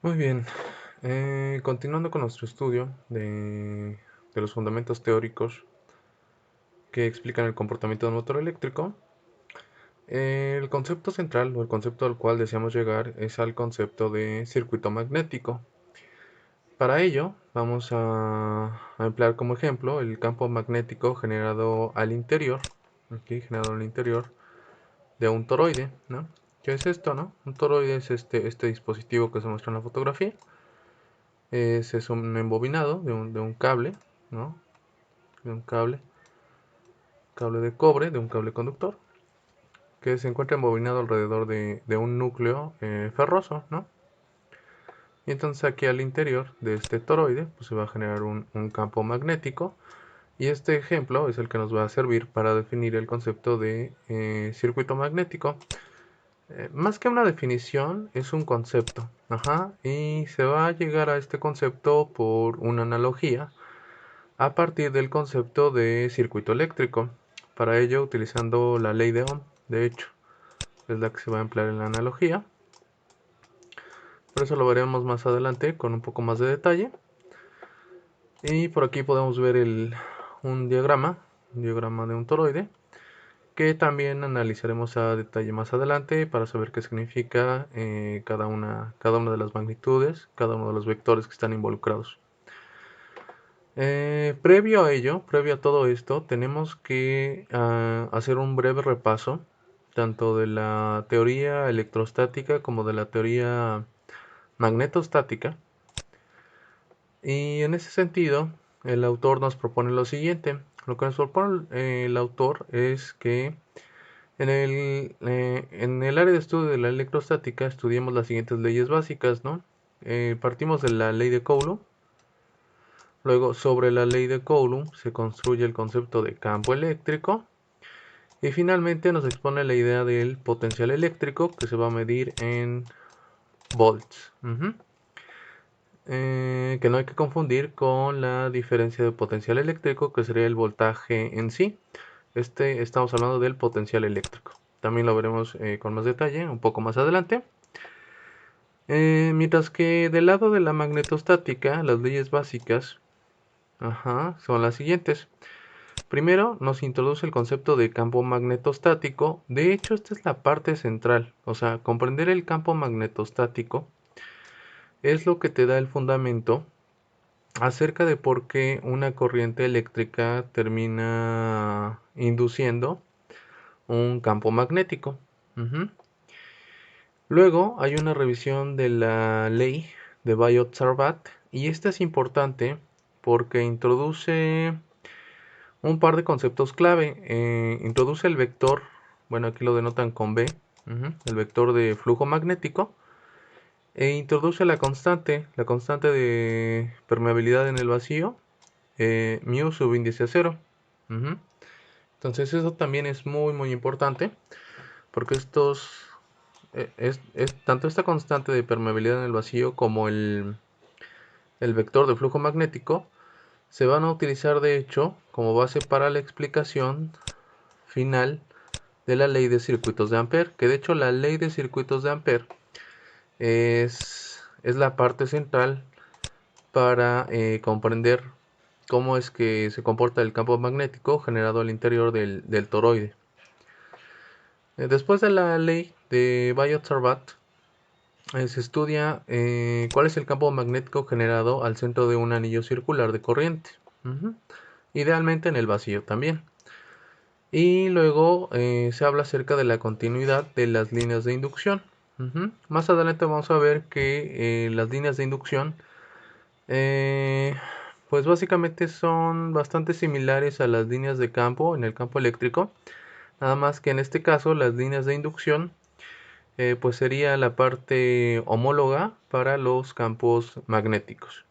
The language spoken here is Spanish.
Muy bien, continuando con nuestro estudio de los fundamentos teóricos que explican el comportamiento del motor eléctrico, el concepto central o el concepto al cual deseamos llegar es al concepto de circuito magnético. Para ello vamos a emplear como ejemplo el campo magnético generado al interior, aquí generado al interior de un toroide, ¿no? ¿Qué es esto, no? Un toroide es este dispositivo que se muestra en la fotografía. Es un embobinado de un cable, ¿no? De un cable de cobre, de un cable conductor, que se encuentra embobinado alrededor de un núcleo ferroso, ¿no? Y entonces aquí al interior de este toroide pues se va a generar un campo magnético, y este ejemplo es el que nos va a servir para definir el concepto de circuito magnético. Más que una definición, es un concepto, ajá, y se va a llegar a este concepto por una analogía a partir del concepto de circuito eléctrico. Para ello, utilizando la ley de Ohm, de hecho, es la que se va a emplear en la analogía. Por eso lo veremos más adelante con un poco más de detalle. Y por aquí podemos ver un diagrama de un toroide, que también analizaremos a detalle más adelante para saber qué significa cada una de las magnitudes, cada uno de los vectores que están involucrados. Previo a ello, previo a todo esto, tenemos que hacer un breve repaso tanto de la teoría electrostática como de la teoría magnetostática. Y en ese sentido, el autor nos propone lo siguiente. Lo que nos propone el autor es que en el área de estudio de la electrostática estudiemos las siguientes leyes básicas, ¿no? Partimos de la ley de Coulomb. Luego, sobre la ley de Coulomb se construye el concepto de campo eléctrico, y finalmente nos expone la idea del potencial eléctrico, que se va a medir en volts. Que no hay que confundir con la diferencia de potencial eléctrico, que sería el voltaje en sí. Estamos hablando del potencial eléctrico. También lo veremos con más detalle un poco más adelante. Mientras que del lado de la magnetostática, las leyes básicas, son las siguientes. Primero, nos introduce el concepto de campo magnetostático. De hecho, esta es la parte central. O sea, comprender el campo magnetostático es lo que te da el fundamento acerca de por qué una corriente eléctrica termina induciendo un campo magnético. Luego hay una revisión de la ley de Biot-Savart, y esta es importante porque introduce un par de conceptos clave. Introduce el vector, bueno, aquí lo denotan con B, el vector de flujo magnético, e introduce la constante de permeabilidad en el vacío, mu subíndice a cero. Entonces eso también es muy muy importante, porque tanto esta constante de permeabilidad en el vacío como el vector de flujo magnético se van a utilizar de hecho como base para la explicación final de la ley de circuitos de Ampère, que de hecho la ley de circuitos de Ampère es la parte central para comprender cómo es que se comporta el campo magnético generado al interior del toroide. Después de la ley de Biot-Savart, se estudia cuál es el campo magnético generado al centro de un anillo circular de corriente, idealmente en el vacío también. Y luego se habla acerca de la continuidad de las líneas de inducción. Más adelante vamos a ver que las líneas de inducción pues básicamente son bastante similares a las líneas de campo en el campo eléctrico, nada más que en este caso las líneas de inducción pues sería la parte homóloga para los campos magnéticos.